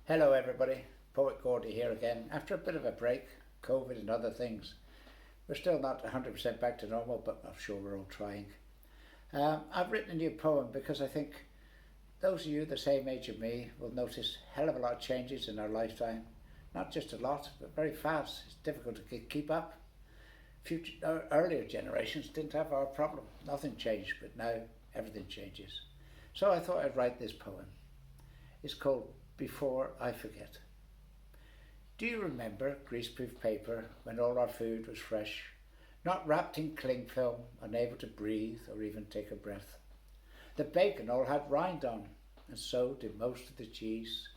Hello everybody, Poet Gordy here again. After a bit of a break, COVID and other things, we're still not 100% back to normal, but I'm sure we're all trying. I've written a new poem because I think those of you the same age of me will notice a hell of a lot of changes in our lifetime. Not just a lot, but very fast. It's difficult to keep up. Earlier generations didn't have our problem. Nothing changed, but now everything changes. So I thought I'd write this poem. It's called Before I Forget. Do you remember greaseproof paper when all our food was fresh, not wrapped in cling film, unable to breathe or even take a breath? The bacon all had rind on, and so did most of the cheese.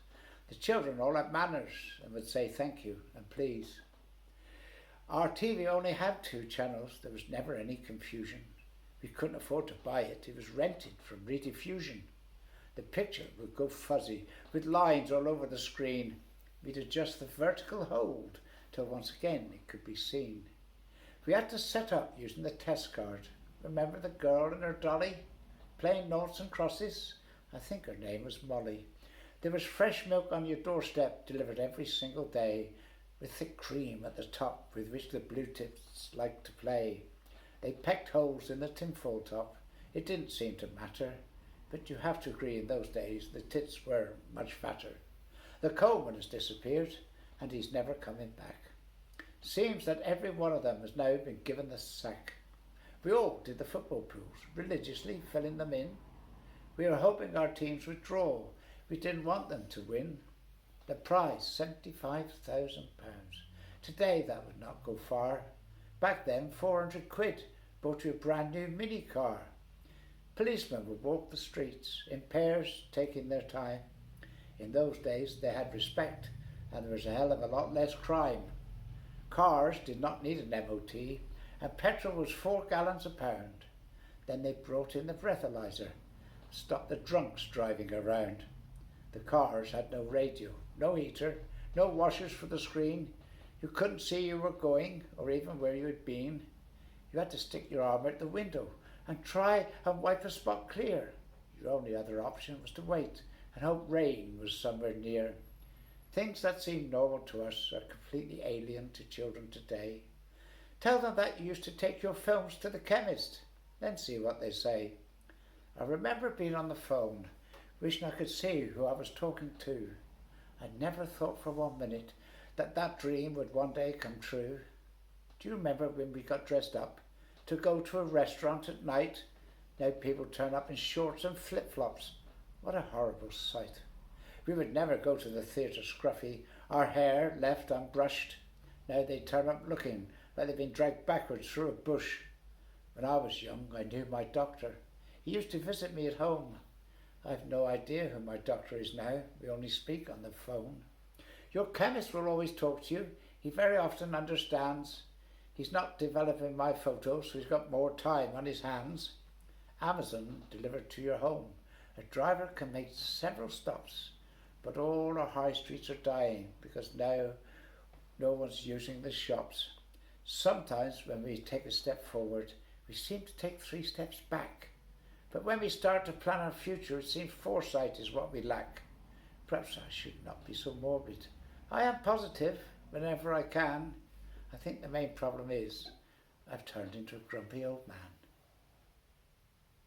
The children all had manners and would say thank you and please. Our TV only had 2 channels. There was never any confusion. We couldn't afford to buy it. It was rented from Rediffusion. The picture would go fuzzy with lines all over the screen. We'd adjust the vertical hold till once again it could be seen. We had to set up using the test card. Remember the girl and her dolly? Playing noughts and crosses? I think her name was Molly. There was fresh milk on your doorstep delivered every single day with thick cream at the top with which the blue tits liked to play. They pecked holes in the tinfoil top. It didn't seem to matter. But you have to agree in those days the tits were much fatter. The coalman has disappeared and he's never coming back. Seems that every one of them has now been given the sack. We all did the football pools, religiously filling them in. We were hoping our teams would draw. We didn't want them to win. The prize, £75,000. Today that would not go far. Back then, 400 quid bought you a brand new mini car. Policemen would walk the streets in pairs, taking their time. In those days they had respect and there was a hell of a lot less crime. Cars did not need an MOT and petrol was 4 gallons a pound. Then they brought in the breathalyzer, stopped the drunks driving around. The cars had no radio, no heater, no washers for the screen. You couldn't see you were going or even where you had been. You had to stick your arm out the window and try and wipe a spot clear. Your only other option was to wait and hope rain was somewhere near. Things that seem normal to us are completely alien to children today. Tell them that you used to take your films to the chemist, then see what they say. I remember being on the phone, wishing I could see who I was talking to. I never thought for 1 minute that that dream would one day come true. Do you remember when we got dressed up to go to a restaurant at night? Now people turn up in shorts and flip-flops. What a horrible sight. We would never go to the theatre scruffy, our hair left unbrushed. Now they turn up looking like they've been dragged backwards through a bush. When I was young, I knew my doctor. He used to visit me at home. I've no idea who my doctor is now. We only speak on the phone. Your chemist will always talk to you. He very often understands. He's not developing my photos, so he's got more time on his hands. Amazon delivered to your home. A driver can make several stops, but all our high streets are dying because now no one's using the shops. Sometimes when we take a step forward, we seem to take 3 steps back. But when we start to plan our future, it seems foresight is what we lack. Perhaps I should not be so morbid. I am positive whenever I can. I think the main problem is I've turned into a grumpy old man.